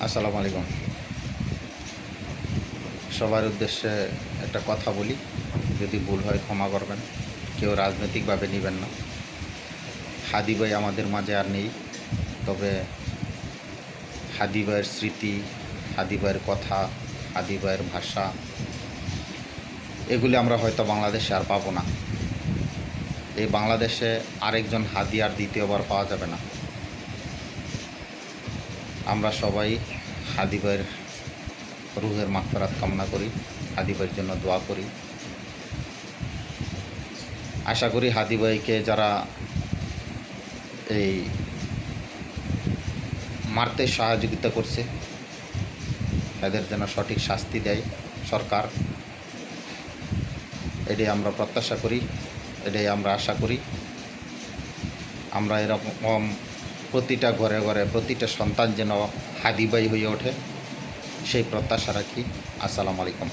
আসসালামু আলাইকুম। সবার উদ্দেশ্যে একটা কথা বলি, যদি ভুল হয় ক্ষমা করবেন। কেউ রাজনৈতিকভাবে নেবেন না। হাদি ভাই আমাদের মাঝে আর নেই, তবে হাদি ভাইয়ের স্মৃতি, হাদি ভাইয়ের কথা, হাদি ভাইয়ের ভাষা, এগুলি আমরা হয়তো বাংলাদেশে আর পাবো না। এই বাংলাদেশে আরেকজন হাদি আর দ্বিতীয়বার পাওয়া যাবে না। আমরা সবাই হাদি ভাইয়ের রুহের মাগফিরাত কামনা করি, হাদি ভাইয়ের জন্য দোয়া করি। আশা করি হাদি ভাইকে যারা এই মারতে সহযোগিতা করছে তাদের যেন সঠিক শাস্তি দেয় সরকার, এটাই আমরা প্রত্যাশা করি, এটাই আমরা আশা করি। আমরা এরকম প্রতিটা ঘরে ঘরে প্রতিটা সন্তান যেন হাদি ভাই হয়ে ওঠে সেই প্রত্যাশা রাখি। আসসালামু আলাইকুম।